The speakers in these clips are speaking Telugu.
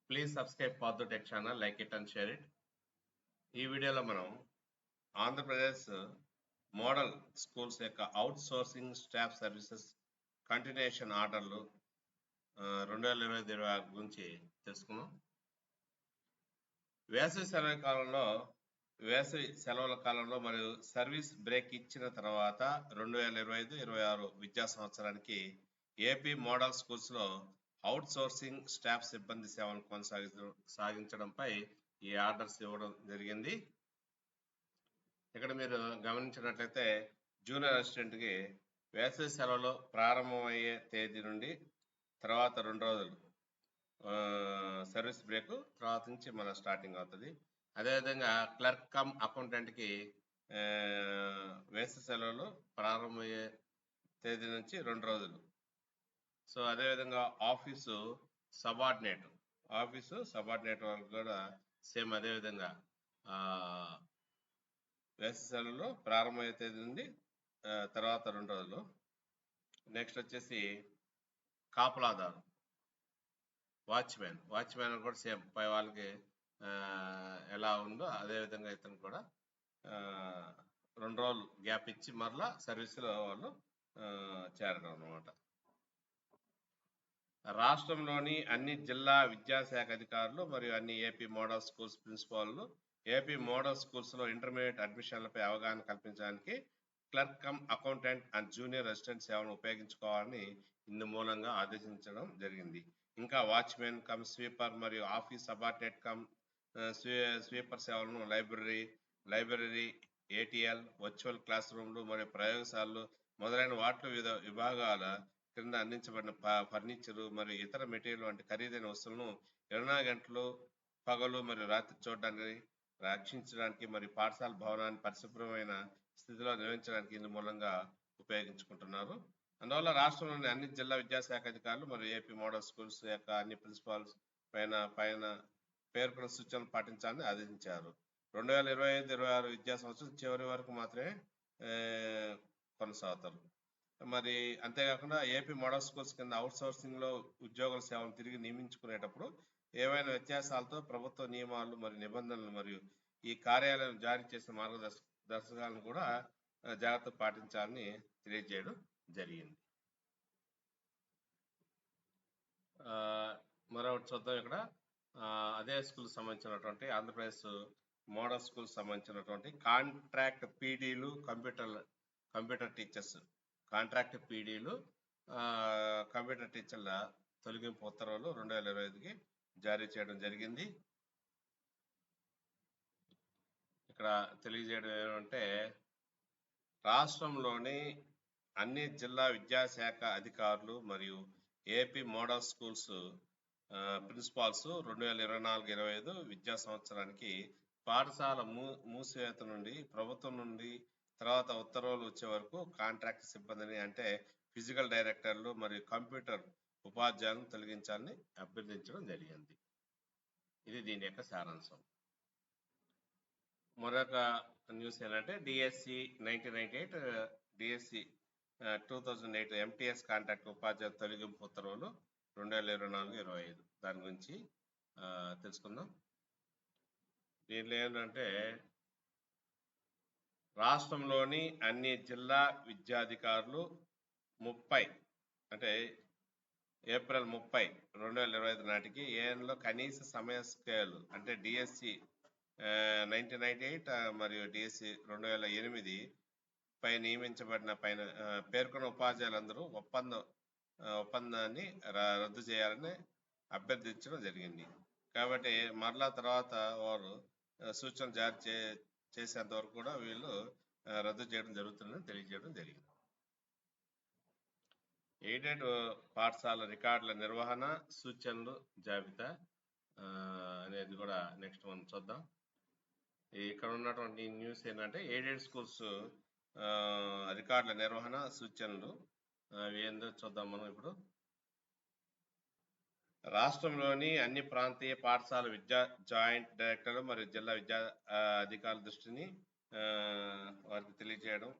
Please subscribe Partha tech channel, like it and share it. ఈ వీడియోలో మనం ఆంధ్రప్రదేశ్ మోడల్ స్కూల్స్ యొక్క out sourcing staff services continuation ఆర్డర్లు 2025 గురించి తెలుసుకుందాం. వేసవి సెలవుల కాలంలో మరియు సర్వీస్ బ్రేక్ ఇచ్చిన తర్వాత 2025-26 విద్యా సంవత్సరానికి ఏపీ మోడల్ స్కూల్స్లో అవుట్ సోర్సింగ్ స్టాఫ్ సిబ్బంది సేవలను కొనసాగించడంపై ఈ ఆర్డర్స్ ఇవ్వడం జరిగింది. ఇక్కడ మీరు గమనించినట్లయితే జూనియర్ అసిస్టెంట్కి వేసవి సెలవులు ప్రారంభమయ్యే తేదీ నుండి తర్వాత 2 రోజులు సర్వీస్ బ్రేక్ తర్వాత నుంచి మన స్టార్టింగ్ అవుతుంది. అదేవిధంగా క్లర్క్ కమ్ అకౌంటెంట్కి వేసవి సెలవులు ప్రారంభమయ్యే తేదీ నుంచి 2 రోజులు. సో అదేవిధంగా ఆఫీసు సబార్డినేట్ వరకు కూడా సేమ్ అదేవిధంగా వేసవి సెలవులు ప్రారంభమయ్యే తేదీ నుండి తర్వాత 2 రోజులు. నెక్స్ట్ వచ్చేసి కాపలాదారు వాచ్మెన్ కూడా సేమ్ పై వాళ్ళకి ఎలా ఉందో అదేవిధంగా ఇతను కూడా 2 రోజులు గ్యాప్ ఇచ్చి మరలా సర్వీస్లో వాళ్ళు చేరడం అన్నమాట. రాష్ట్రంలోని అన్ని జిల్లా విద్యాశాఖ అధికారులు మరియు అన్ని ఏపీ మోడల్ స్కూల్స్ ప్రిన్సిపాల్లు ఏపీ మోడల్ స్కూల్స్లో ఇంటర్మీడియట్ అడ్మిషన్లపై అవగాహన కల్పించడానికి clerk cum accountant and junior assistant సేవలను ఉపయోగించుకోవాలని ఇందు మూలంగా ఆదేశించడం జరిగింది. ఇంకా వాచ్మెన్ కమ్ స్వీపర్ మరియు ఆఫీస్ సబార్డినేట్ కమ్ స్వీపర్ సేవలను లైబ్రరీ ఏటీఎల్ వర్చువల్ క్లాస్ రూమ్లు మరియు ప్రయోగశాలలు మొదలైన వాటిలో వివిధ విభాగాల క్రింద అందించబడిన ఫర్నిచరు మరియు ఇతర మెటీరియల్ వంటి ఖరీదైన వస్తువులను 24 గంటలు పగలు మరియు రాత్రి చూడడానికి రక్షించడానికి మరియు పాఠశాల భవనాన్ని పరిశుభ్రమైన స్థితిలో నిర్వహించడానికి ఇందు మూలంగా ఉపయోగించుకుంటున్నారు. అందువల్ల రాష్ట్రంలోని అన్ని జిల్లా విద్యాశాఖ అధికారులు మరియు ఏపీ మోడల్ స్కూల్స్ యొక్క అన్ని ప్రిన్సిపాల్స్ పైన పేర్కొన్న సూచనలు పాటించాలని ఆదేశించారు. 2025-26 విద్యా సంవత్సరం చివరి వరకు మాత్రమే కొనసాగుతారు. మరి అంతేకాకుండా ఏపీ మోడల్ స్కూల్స్ కింద అవుట్ సోర్సింగ్ లో ఉద్యోగుల సేవలు తిరిగి నియమించుకునేటప్పుడు ఏవైనా వ్యత్యాసాలతో ప్రభుత్వ నియమాలు మరియు నిబంధనలు మరియు ఈ కార్యాలయం జారీ చేసిన మార్గదర్శకాలను కూడా జాగ్రత్త పాటించాలని తెలియజేయడం జరిగింది. మరొకటి చూద్దాం. ఇక్కడ అదే స్కూల్ సంబంధించినటువంటి ఆంధ్రప్రదేశ్ మోడల్ స్కూల్ సంబంధించినటువంటి కాంట్రాక్ట్ పీడీలు కంప్యూటర్ టీచర్స్ కంప్యూటర్ టీచర్ల తొలగింపు ఉత్తర్వులు 2025కి జారీ చేయడం జరిగింది. ఇక్కడ తెలియజేయడం ఏమంటే రాష్ట్రంలోని అన్ని జిల్లా విద్యాశాఖ అధికారులు మరియు ఏపీ మోడల్ స్కూల్స్ ప్రిన్సిపాల్స్ 2024-25 విద్యా సంవత్సరానికి పాఠశాల మూసివేత నుండి ప్రభుత్వం నుండి తర్వాత ఉత్తర్వులు వచ్చే వరకు కాంట్రాక్ట్ సిబ్బందిని అంటే ఫిజికల్ డైరెక్టర్లు మరియు కంప్యూటర్ ఉపాధ్యాయులను తొలగించాలని అభ్యర్థించడం జరిగింది. ఇది దీని యొక్క సారాంశం. మరొక న్యూస్ ఏంటంటే డిఎస్సి 1998 డిఎస్సి 2008 ఎంటీఎస్ కాంట్రాక్ట్ ఉపాధ్యాయుల తొలగింపు ఉత్తర్వులు 2024-25 దాని గురించి తెలుసుకుందాం. దీనిలో ఏంటంటే రాష్ట్రంలోని అన్ని జిల్లా విద్యాధికారులు 30 అంటే ఏప్రిల్ 30, 2025 నాటికి ఏఎన్లో కనీస సమయ స్కేల్ అంటే డిఎస్సి 1998 మరియు డిఎస్సి 2008 పై నియమించబడిన పేర్కొన్న ఉపాధ్యాయులందరూ ఒప్పందాన్ని రద్దు చేయాలని అభ్యర్థించడం జరిగింది. కాబట్టి మరలా తర్వాత వారు సూచనలు జారీ చేసేంత వరకు కూడా వీళ్ళు రద్దు చేయడం జరుగుతుందని తెలియజేయడం జరిగింది. ఎయిడెడ్ పాఠశాల రికార్డుల నిర్వహణ సూచనలు జాబితా అనేది కూడా నెక్స్ట్ మనం చూద్దాం. ఇక్కడ ఉన్నటువంటి న్యూస్ ఏంటంటే ఎయిడెడ్ స్కూల్స్ రికార్డుల నిర్వహణ సూచనలు అవి ఏందో చూద్దాం మనం ఇప్పుడు. రాష్ట్రంలోని అన్ని ప్రాంతీయ పాఠశాల విద్యా జాయింట్ డైరెక్టర్లు మరియు జిల్లా విద్యా అధికారుల దృష్టిని వారికి తెలియజేయడం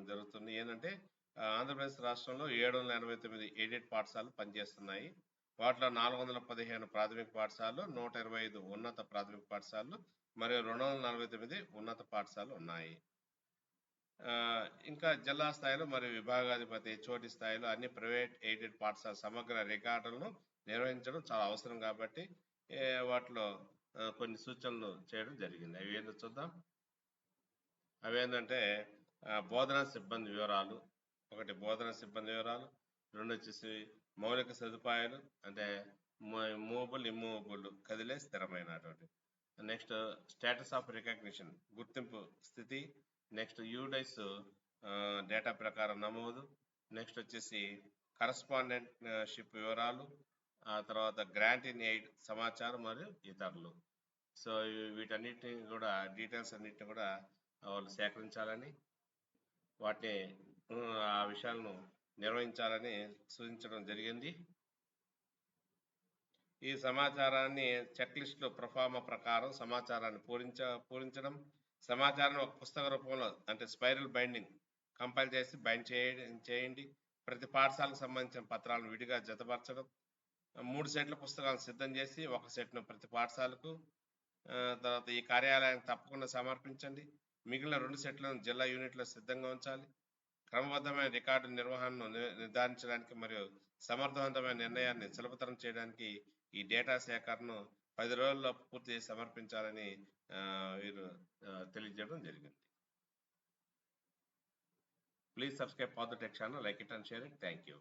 జరుగుతుంది. ఏంటంటే ఆంధ్రప్రదేశ్ రాష్ట్రంలో 789 ఎయిడెడ్ పాఠశాలలు పనిచేస్తున్నాయి. వాటిలో 415 ప్రాథమిక పాఠశాలలు, 125 ఉన్నత ప్రాథమిక పాఠశాలలు మరియు 249 ఉన్నత పాఠశాలలు ఉన్నాయి. ఇంకా జిల్లా స్థాయిలో మరియు విభాగాధిపతి చోటి స్థాయిలో అన్ని ప్రైవేట్ ఎయిడెడ్ పాఠశాల సమగ్ర రికార్డులను నిర్వహించడం చాలా అవసరం కాబట్టి వాటిలో కొన్ని సూచనలు చేయడం జరిగింది. అవి ఏంటో చూద్దాం. అవి ఏంటంటే బోధనా సిబ్బంది వివరాలు, ఒకటి బోధనా సిబ్బంది వివరాలు, రెండు వచ్చేసి మౌలిక సదుపాయాలు అంటే మూవబుల్ ఇమ్మూవబుల్ కదిలే స్థిరమైనటువంటి. నెక్స్ట్ స్టేటస్ ఆఫ్ రికగ్నిషన్ గుర్తింపు స్థితి, నెక్స్ట్ యూడైస్ డేటా ప్రకారం నమోదు, నెక్స్ట్ వచ్చేసి కరస్పాండెంట్షిప్ వివరాలు, ఆ తర్వాత గ్రాంట్ ఇన్ ఎయిడ్ సమాచారం మరియు ఇతరులు. సో వీటన్నిటిని కూడా డీటెయిల్స్ అన్నిటిని కూడా వాళ్ళు సేకరించాలని, వాటిని ఆ విషయాలను నిర్వహించాలని సూచించడం జరిగింది. ఈ సమాచారాన్ని చెక్ లిస్టులో ప్రొఫార్మా ప్రకారం సమాచారాన్ని పూరించడం, సమాచారాన్ని ఒక పుస్తక రూపంలో అంటే స్పైరల్ బైండింగ్ కంపైల్ చేసి బైండ్ చేయండి. ప్రతి పాఠశాలకు సంబంధించిన పత్రాలను విడిగా జతపరచడం, 3 సెట్ల పుస్తకాలను సిద్ధం చేసి ఒక సెట్ను ప్రతి పాఠశాలకు తర్వాత ఈ కార్యాలయానికి తప్పకుండా సమర్పించండి. మిగిలిన 2 సెట్లను జిల్లా యూనిట్లో సిద్ధంగా ఉంచాలి. క్రమబద్ధమైన రికార్డు నిర్వహణను నిర్ధారించడానికి మరియు సమర్థవంతమైన నిర్ణయాన్ని సులభతరం చేయడానికి ఈ డేటా సేకరణను 10 రోజుల్లో పూర్తి చేసి సమర్పించాలని వీరు తెలియజేయడం జరిగింది. Please subscribe for the tech channel, like it and share it. Thank you.